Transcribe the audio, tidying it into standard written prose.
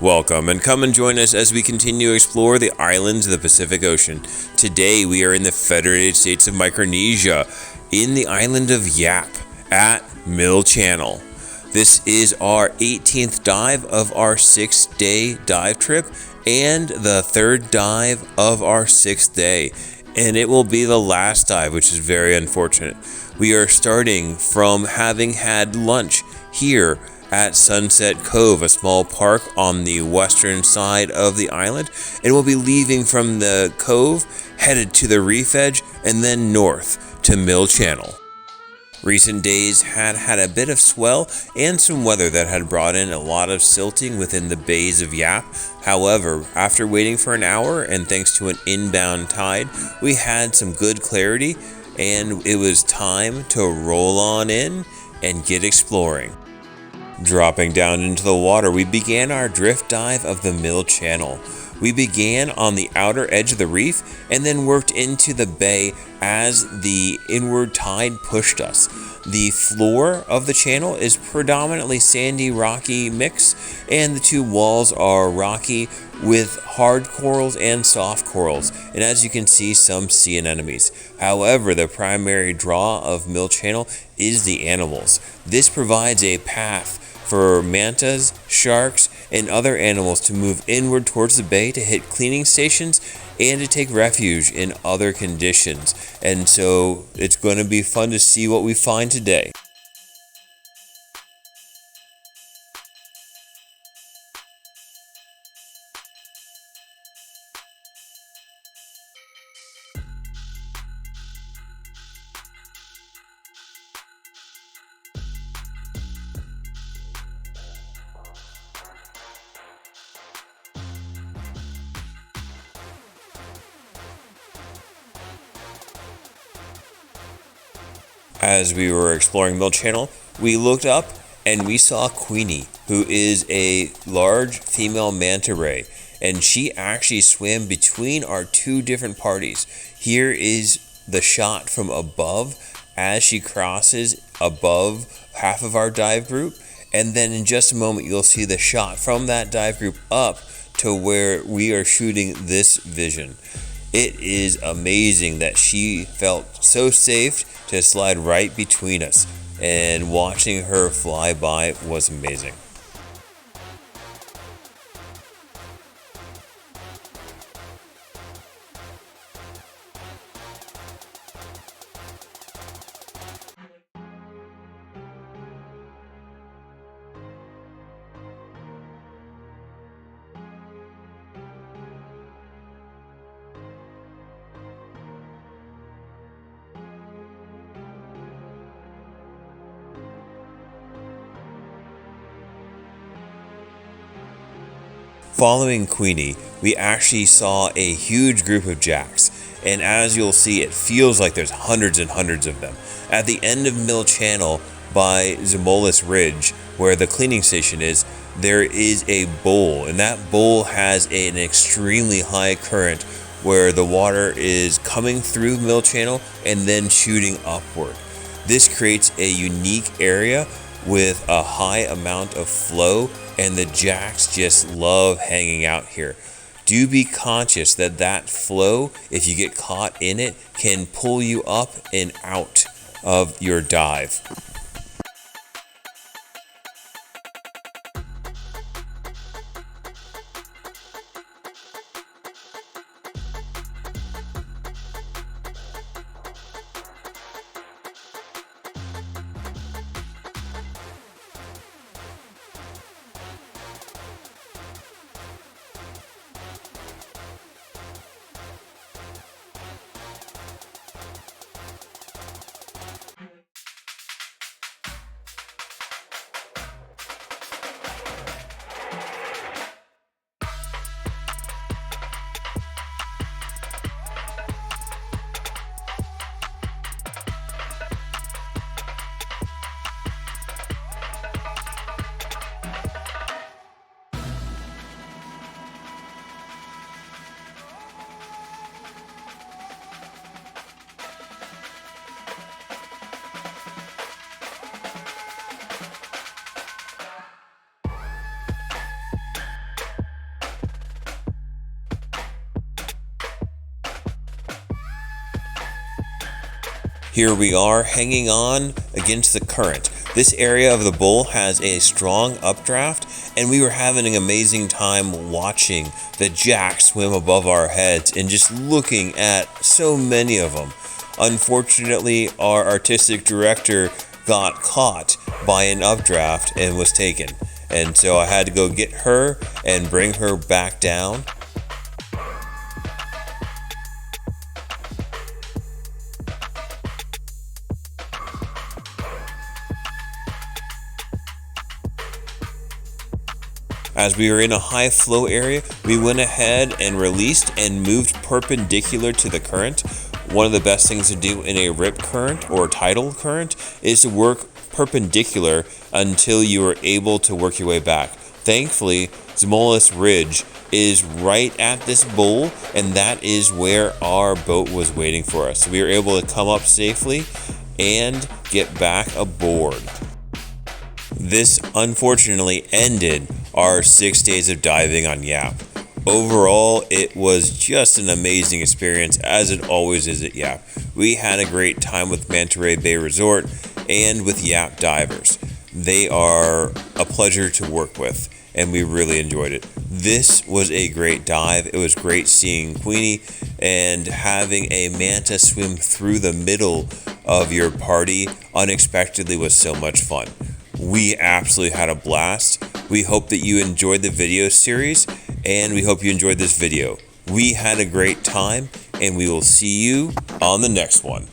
Welcome and come and join us as we continue to explore the islands of the Pacific Ocean. Today we are in the Federated States of Micronesia, in the island of Yap at Mill Channel. This is our 18th dive of our 6-day dive trip and the third dive of our 6th day. And it will be the last dive, which is very unfortunate. We are starting from having had lunch here at Sunset Cove, a small park on the western side of the island, and we'll be leaving from the cove, headed to the reef edge, and then north to Mill Channel. Recent days had a bit of swell and some weather that had brought in a lot of silting within the bays of Yap. However, after waiting for an hour and thanks to an inbound tide, we had some good clarity, and it was time to roll on in and get exploring. Dropping down into the water, we began our drift dive of the Mill Channel. We began on the outer edge of the reef and then worked into the bay as the inward tide pushed us. The floor of the channel is predominantly sandy, rocky mix, and the two walls are rocky with hard corals and soft corals, and as you can see, some sea anemones. However, the primary draw of Mill Channel is the animals. This provides a path for mantas, sharks, and other animals to move inward towards the bay to hit cleaning stations and to take refuge in other conditions. And so it's going to be fun to see what we find today. As we were exploring Mill Channel, we looked up and we saw Queenie, who is a large female manta ray, and she actually swam between our two different parties. Here is the shot from above as she crosses above half of our dive group, and then in just a moment you'll see the shot from that dive group up to where we are shooting this vision. It is amazing that she felt so safe to slide right between us, and watching her fly by was amazing. Following Queenie, we actually saw a huge group of jacks, and as you'll see, it feels like there's hundreds and hundreds of them. At the end of Mill Channel by Zimolis Ridge, where the cleaning station is, there is a bowl, and that bowl has an extremely high current where the water is coming through Mill Channel and then shooting upward. This creates a unique area with a high amount of flow, and the jacks just love hanging out here. Do be conscious that that flow, if you get caught in it, can pull you up and out of your dive. Here we are hanging on against the current. This area of the bowl has a strong updraft, and we were having an amazing time watching the jack swim above our heads and just looking at so many of them. Unfortunately, our artistic director got caught by an updraft and was taken. And so I had to go get her and bring her back down. As we were in a high flow area, we went ahead and released and moved perpendicular to the current. One of the best things to do in a rip current or tidal current is to work perpendicular until you are able to work your way back. Thankfully, Zmolis Ridge is right at this bowl, and that is where our boat was waiting for us. So we were able to come up safely and get back aboard. This unfortunately ended our 6 days of diving on Yap. Overall, it was just an amazing experience, as it always is at Yap. We had a great time with Manta Ray Bay Resort and with Yap divers. They are a pleasure to work with, and we really enjoyed it. This was a great dive. It was great seeing Queenie, and having a manta swim through the middle of your party unexpectedly was so much fun. We absolutely had a blast. We hope that you enjoyed the video series, and we hope you enjoyed this video. We had a great time, and we will see you on the next one.